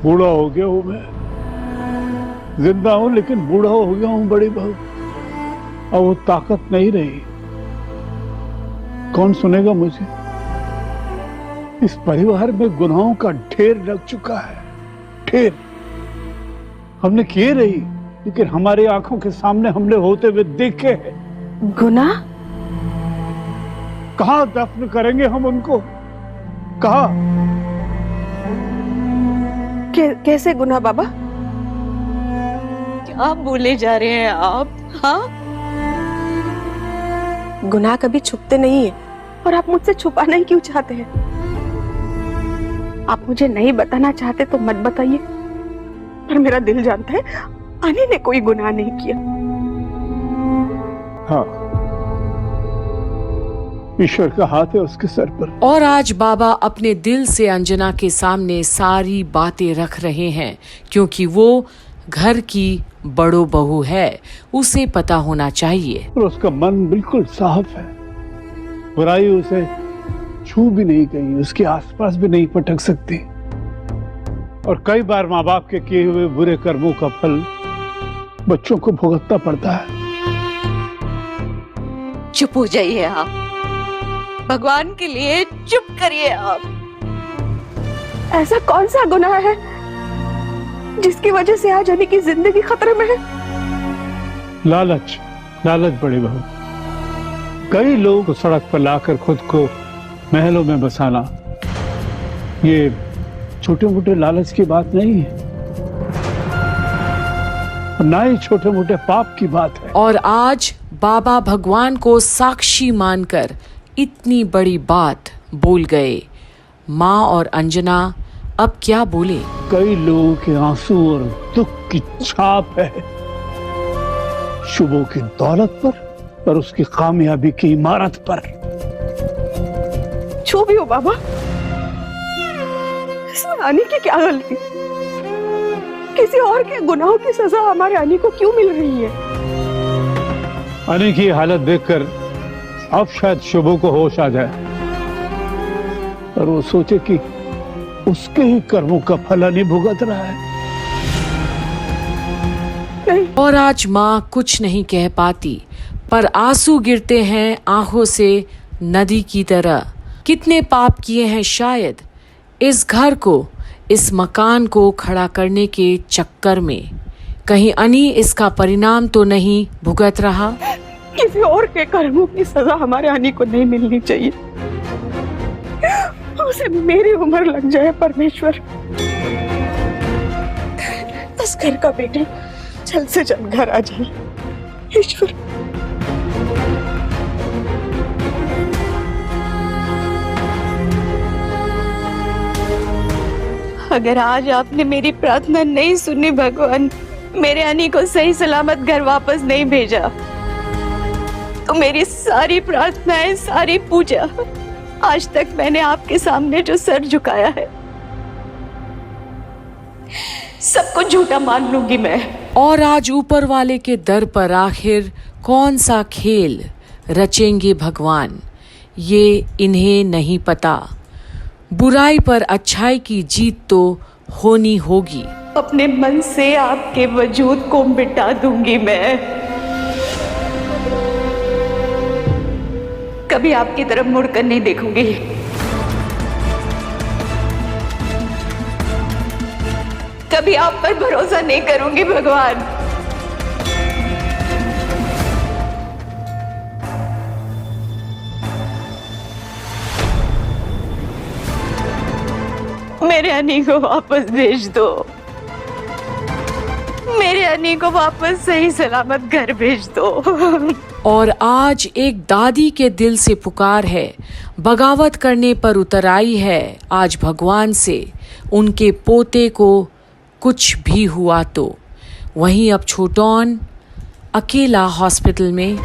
बूढ़ा हो गया हूं मैं, जिंदा हूं लेकिन बूढ़ा हो गया हूं बड़ी बहू। अब वो ताकत नहीं रही। कौन सुनेगा मुझे? इस परिवार में गुनाहों का ढेर लग चुका है, ढेर। हमने किए रही, लेकिन हमारी आंखों के सामने हमने होते हुए देखे हैं। गुनाह? कहां दफन करेंगे हम उनको? कहां? कैसे गुनाह बाबा? क्या बोले जा रहे हैं आप? हाँ, गुनाह कभी छुपते नहीं है, और आप मुझसे छुपाना ही क्यों चाहते हैं? आप मुझे नहीं बताना चाहते तो मत बताइए, पर मेरा दिल जानता है अनी ने कोई गुनाह नहीं किया। हाँ, ईश्वर का हाथ है उसके सर पर। और आज बाबा अपने दिल से अंजना के सामने सारी बातें रख रहे हैं, क्योंकि वो घर की बड़ो बहू है, उसे पता होना चाहिए। और उसका मन बिल्कुल साफ है, बुराई उसे छू भी नहीं गई, उसके आसपास भी नहीं पटक सकती। और कई बार माँ बाप के किए हुए बुरे कर्मों का फल बच्चों को भुगतना पड़ता है। चुप हो जाइए आप, भगवान के लिए चुप करिए आप। ऐसा कौन सा गुनाह है जिसकी वजह से आज अनी की जिंदगी खतरे में है? लालच, लालच बड़ी बहू। कई लोग को सड़क पर लाकर खुद को महलों में बसाना, ये छोटे मोटे लालच की बात नहीं है, ना ही छोटे मोटे पाप की बात है। और आज बाबा भगवान को साक्षी मानकर इतनी बड़ी बात बोल गए। माँ और अंजना अब क्या बोले? कई लोगों के आंसू और दुख की छाप है शुभों की दौलत पर और उसकी कामयाबी की इमारत पर। छू भी हो बाबा, इसमें अनी की क्या गलती? किसी और के गुनाहों की सजा हमारे अनी को क्यों मिल रही है? अनी की हालत देखकर अब शायद शुभों को होश आ जाए और वो सोचे कि उसके ही कर्मों का फल अनी भुगत रहा है। नहीं। और आज माँ कुछ नहीं कह पाती, पर आंसू गिरते हैं आंखों से नदी की तरह। कितने पाप किए हैं शायद इस घर को, इस मकान को खड़ा करने के चक्कर में। कहीं अनी इसका परिणाम तो नहीं भुगत रहा? किसी और के कर्मों की सजा हमारे अनी को नहीं मिलनी चाहिए। उसे मेरी उम्र लग जाए परमेश्वर, बस घर का बेटा जल्द से जल्द घर आ जाए ईश्वर। अगर आज आपने मेरी प्रार्थना नहीं सुनी भगवान, मेरे अनी को सही सलामत घर वापस नहीं भेजा, तो मेरी सारी प्रार्थनाएं, सारी पूजा आज तक मैंने आपके सामने जो सर झुकाया है, सबको झूठा मान लूंगी मैं। और आज ऊपर वाले के दर पर आखिर कौन सा खेल रचेंगे भगवान, ये इन्हें नहीं पता। बुराई पर अच्छाई की जीत तो होनी होगी। अपने मन से आपके वजूद को मिटा दूंगी मैं। कभी आपकी तरफ मुड़कर नहीं देखूंगी। कभी आप पर भरोसा नहीं करूंगी भगवान। मेरे अनी को वापस भेज दो, मेरे अनी को वापस सही सलामत घर भेज दो। और आज एक दादी के दिल से पुकार है, बगावत करने पर उतर आई है आज भगवान से। उनके पोते को कुछ भी हुआ तो। वहीं अब छोटौन अकेला हॉस्पिटल में।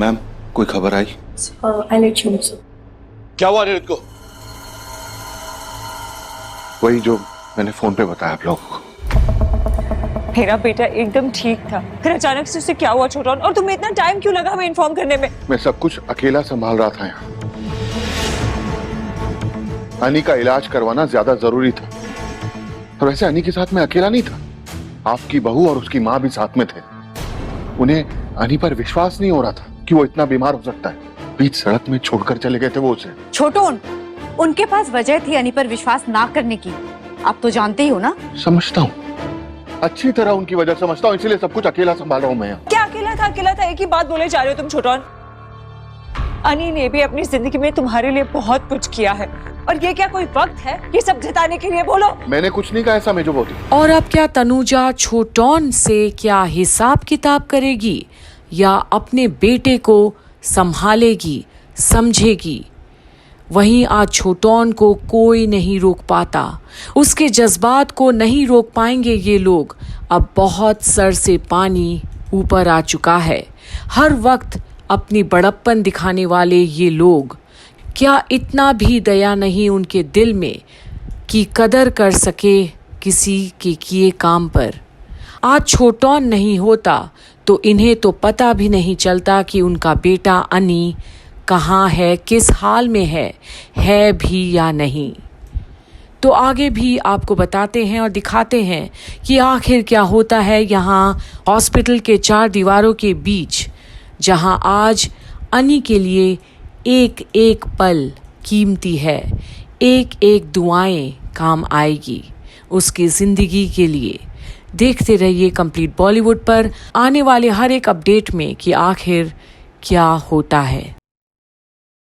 मैम, कोई खबर आई? क्या हुआ अनिरुद्ध को? वही जो मैंने फोन पे बताया आप लोगों को। मेरा बेटा एकदम ठीक था, फिर अचानक से उससे क्या हुआ छोटा? और तुम्हें इतना टाइम क्यों लगा हमें इन्फॉर्म करने में? मैं सब कुछ अकेला संभाल रहा था यहाँ। अनी का इलाज करवाना ज्यादा जरूरी था। और वैसे अनी के साथ मैं अकेला नहीं था, आपकी बहू और उसकी माँ भी साथ में थे। उन्हें अनी पर विश्वास नहीं हो रहा था कि वो इतना बीमार हो सकता है। बीच सड़क में छोड़कर चले गए थे वो उसे। छोटोन, उनके पास वजह थी अनी पर विश्वास ना करने की, आप तो जानते ही हो ना। समझता हूँ, अच्छी तरह उनकी वजह समझता हूँ, इसलिए सब कुछ अकेला संभाल रहा हूँ मैं। क्या अकेला था? अकेला था, एक ही बात बोले जा रहे हो तुम छोटोन। अनी ने भी अपनी जिंदगी में तुम्हारे लिए बहुत कुछ किया है, और ये क्या कोई वक्त है ये सब जताने के लिए? बोलो। मैंने कुछ नहीं कहा ऐसा मेजो बोती। और अब क्या तनुजा छोटौन से क्या हिसाब किताब करेगी या अपने बेटे को संभालेगी, समझेगी? वहीं आज छोटौन को कोई नहीं रोक पाता, उसके जज्बात को नहीं रोक पाएंगे ये लोग। अब बहुत सर से पानी ऊपर आ चुका है। हर वक्त अपनी बड़प्पन दिखाने वाले ये लोग, क्या इतना भी दया नहीं उनके दिल में कि कदर कर सके किसी के किए काम पर? आज छोटौन नहीं होता तो इन्हें तो पता भी नहीं चलता कि उनका बेटा अनी कहाँ है, किस हाल में है भी या नहीं। तो आगे भी आपको बताते हैं और दिखाते हैं कि आखिर क्या होता है यहाँ हॉस्पिटल के 4 दीवारों के बीच, जहाँ आज अनी के लिए एक एक पल कीमती है, एक एक दुआएं काम आएगी उसकी जिंदगी के लिए। देखते रहिए कंप्लीट बॉलीवुड पर आने वाले हर एक अपडेट में कि आखिर क्या होता है।